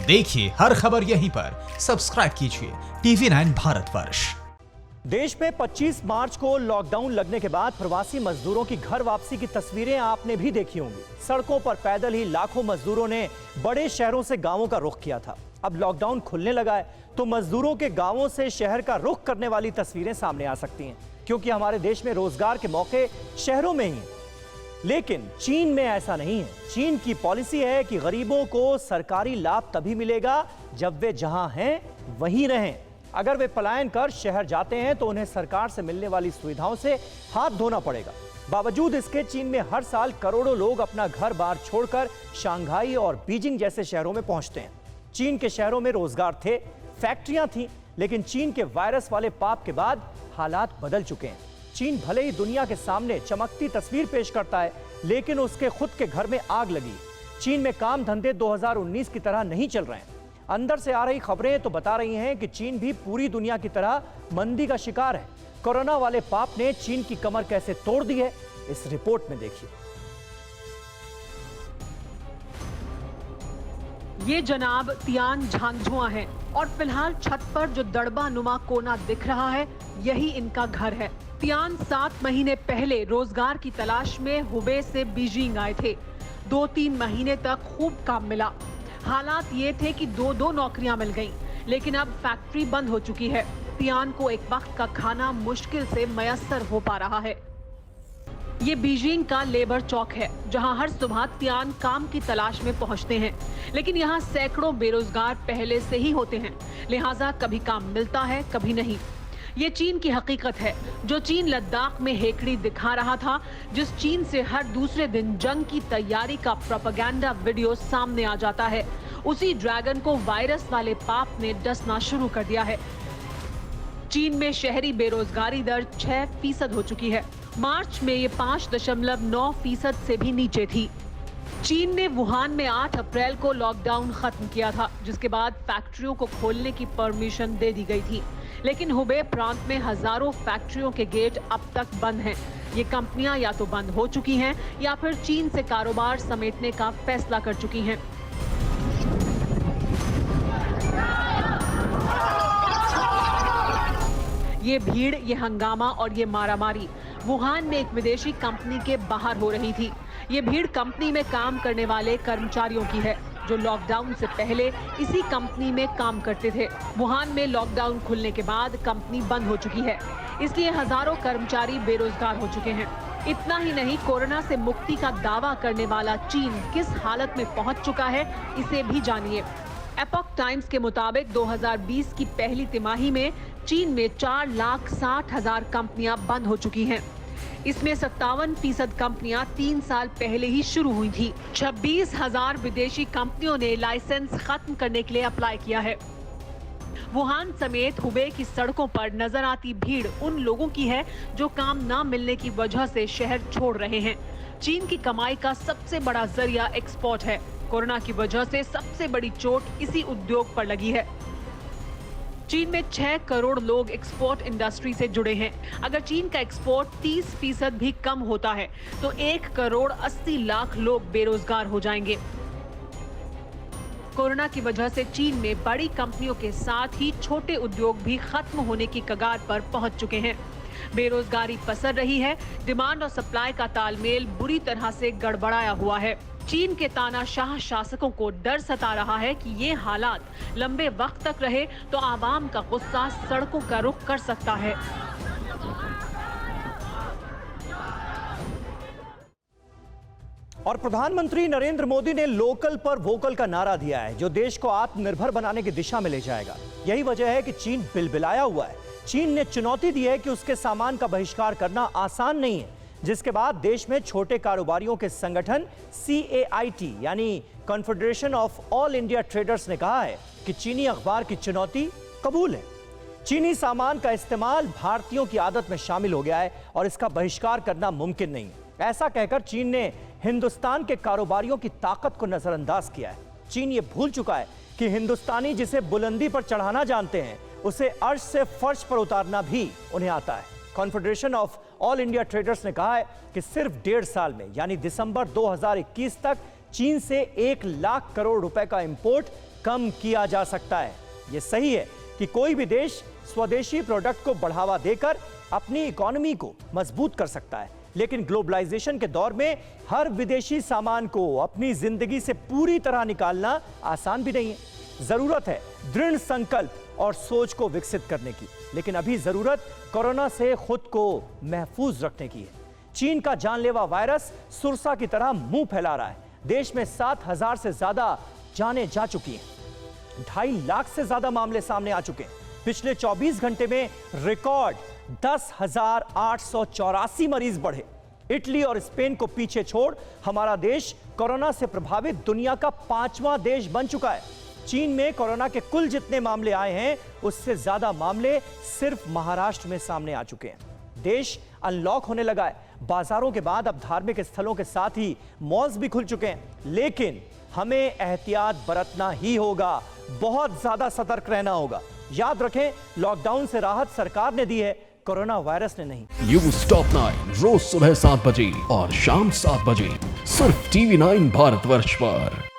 देखिए हर खबर यहीं पर। सब्सक्राइब कीजिए TV9 भारतवर्ष। देश में 25 मार्च को लॉकडाउन लगने के बाद प्रवासी मजदूरों की घर वापसी की तस्वीरें आपने भी देखी होंगी। सड़कों पर पैदल ही लाखों मजदूरों ने बड़े शहरों से गांवों का रुख किया था। अब लॉकडाउन खुलने लगा है तो मजदूरों के गांवों से शहर का रुख करने वाली तस्वीरें सामने आ सकती हैं, क्योंकि हमारे देश में रोजगार के मौके शहरों में ही हैं। लेकिन चीन में ऐसा नहीं है। चीन की पॉलिसी है कि गरीबों को सरकारी लाभ तभी मिलेगा जब वे जहां हैं वहीं रहें। अगर वे पलायन कर शहर जाते हैं तो उन्हें सरकार से मिलने वाली सुविधाओं से हाथ धोना पड़ेगा। बावजूद इसके चीन में हर साल करोड़ों लोग अपना घर बार छोड़कर शंघाई और बीजिंग जैसे शहरों में पहुंचते हैं। चीन के शहरों में रोजगार थे, फैक्ट्रियां थीं, लेकिन चीन के वायरस वाले पाप के बाद हालात बदल चुके हैं। चीन भले ही दुनिया के सामने चमकती तस्वीर पेश करता है, लेकिन उसके खुद के घर में आग लगी। चीन में काम धंधे 2019 की तरह नहीं चल रहे हैं। अंदर से आ रही खबरें तो बता रही हैं कि चीन भी पूरी दुनिया की तरह मंदी का शिकार है। कोरोना वाले पाप ने चीन की कमर कैसे तोड़ दी है, इस रिपोर्ट में देखिए। ये जनाब तियान झांगझुआ हैं और फिलहाल छत पर जो दड़बा नुमा कोना दिख रहा है, यही इनका घर है। तियान 7 महीने पहले रोजगार की तलाश में हुबे से बीजिंग आए थे। 2-3 महीने तक खूब काम मिला। हालात ये थे कि 2-2 नौकरियां मिल गईं, लेकिन अब फैक्ट्री बंद हो चुकी है। तियान को एक वक्त का खाना मुश्किल से मयस्सर हो पा रहा है। ये बीजिंग का लेबर चौक है, जहां हर सुबह तियान काम की तलाश में पहुंचते हैं, लेकिन यहाँ सैकड़ों बेरोजगार पहले से ही होते हैं, लिहाजा कभी काम मिलता है, कभी नहीं। ये चीन की हकीकत है। जो चीन लद्दाख में हेकड़ी दिखा रहा था, जिस चीन से हर दूसरे दिन जंग की तैयारी का प्रोपेगेंडा वीडियो सामने आ जाता है, उसी ड्रैगन को वायरस वाले पाप ने डसना शुरू कर दिया है। चीन में शहरी बेरोजगारी दर 6% हो चुकी है। मार्च में ये 5.9% से भी नीचे थी। चीन ने वुहान में 8 अप्रैल को लॉकडाउन खत्म किया था, जिसके बाद फैक्ट्रियों को खोलने की परमिशन दे दी गई थी, लेकिन हुबे प्रांत में हजारों फैक्ट्रियों के गेट अब तक बंद हैं। ये कंपनियां या तो बंद हो चुकी हैं या फिर चीन से कारोबार समेटने का फैसला कर चुकी हैं। ये भीड़, ये हंगामा और ये मारामारी वुहान में एक विदेशी कंपनी के बाहर हो रही थी। ये भीड़ कंपनी में काम करने वाले कर्मचारियों की है, जो लॉकडाउन से पहले इसी कंपनी में काम करते थे। वुहान में लॉकडाउन खुलने के बाद कंपनी बंद हो चुकी है, इसलिए हजारों कर्मचारी बेरोजगार हो चुके हैं। इतना ही नहीं, कोरोना से मुक्ति का दावा करने वाला चीन किस हालत में पहुंच चुका है, इसे भी जानिए। एपॉक टाइम्स के मुताबिक 2020 की पहली तिमाही में चीन में 4,60,000 कंपनियां बंद हो चुकी हैं। इसमें 57% कंपनियां 3 साल पहले ही शुरू हुई थी। 26,000 विदेशी कंपनियों ने लाइसेंस खत्म करने के लिए अप्लाई किया है। वुहान समेत हुबे की सड़कों पर नजर आती भीड़ उन लोगों की है जो काम न मिलने की वजह से शहर छोड़ रहे हैं। चीन की कमाई का सबसे बड़ा जरिया एक्सपोर्ट है। कोरोना की वजह से सबसे बड़ी चोट इसी उद्योग पर लगी है। चीन में 6 करोड़ लोग एक्सपोर्ट इंडस्ट्री से जुड़े हैं। अगर चीन का एक्सपोर्ट 30% भी कम होता है तो 1 करोड़ 80 लाख लोग बेरोजगार हो जाएंगे। कोरोना की वजह से चीन में बड़ी कंपनियों के साथ ही छोटे उद्योग भी खत्म होने की कगार पर पहुंच चुके हैं। बेरोजगारी पसर रही है। डिमांड और सप्लाई का तालमेल बुरी तरह से गड़बड़ाया हुआ है। चीन के तानाशाह शासकों को डर सता रहा है कि ये हालात लंबे वक्त तक रहे तो आवाम का गुस्सा सड़कों का रुख कर सकता है। और प्रधानमंत्री नरेंद्र मोदी ने लोकल पर वोकल का नारा दिया है, जो देश को आत्मनिर्भर बनाने की दिशा में ले जाएगा। यही वजह है कि चीन बिलबिलाया हुआ है। चीन ने चुनौती दी है कि उसके सामान का बहिष्कार करना आसान नहीं है, जिसके बाद देश में छोटे कारोबारियों के संगठन CAIT यानी confederation of all India traders ने कहा है कि चीनी अखबार की चुनौती कबूल है। चीनी सामान का इस्तेमाल भारतीयों की आदत में शामिल हो गया है और इसका बहिष्कार करना मुमकिन नहीं है। ऐसा कहकर चीन ने हिंदुस्तान के कारोबारियों की ताकत को नजरअंदाज किया है। चीन ये भूल चुका है कि हिंदुस्तानी जिसे बुलंदी पर चढ़ाना जानते हैं, उसे अर्श से फर्श पर उतारना भी उन्हें आता है। Confederation of all India traders ने कहा है कि सिर्फ 1.5 साल में यानी दिसंबर 2021 तक चीन से 1 लाख करोड़ रुपए का इंपोर्ट कम किया जा सकता है। यह सही है कि कोई भी देश स्वदेशी प्रोडक्ट को बढ़ावा देकर अपनी इकोनॉमी को मजबूत कर सकता है, लेकिन ग्लोबलाइजेशन के दौर में हर विदेशी सामान को अपनी जिंदगी से पूरी तरह निकालना आसान भी नहीं है। जरूरत है दृढ़ संकल्प और सोच को विकसित करने की, लेकिन अभी जरूरत कोरोना से खुद को महफूज रखने की है। चीन का जानलेवा वायरस सुरसा की तरह मुंह फैला रहा है। देश में 7,000 से ज्यादा जानें जा चुकी हैं, 2.5 लाख से ज्यादा मामले सामने आ चुके हैं। पिछले 24 घंटे में रिकॉर्ड 10,884 मरीज बढ़े। इटली और स्पेन को पीछे छोड़ हमारा देश कोरोना से प्रभावित दुनिया का 5वां देश बन चुका है। चीन में कोरोना के कुल जितने मामले आए हैं, उससे ज्यादा मामले सिर्फ महाराष्ट्र में सामने आ चुके हैं। देश अनलॉक होने लगा है। बाजारों के बाद अब धार्मिक स्थलों के साथ ही मॉल्स भी खुल चुके हैं, लेकिन हमें एहतियात बरतना ही होगा, बहुत ज्यादा सतर्क रहना होगा। याद रखें, लॉकडाउन से राहत सरकार ने दी है, कोरोना वायरस ने नहीं। न्यूज़ टॉप 9 रोज सुबह 7 बजे और शाम 7 बजे सिर्फ TV9 भारतवर्ष पर।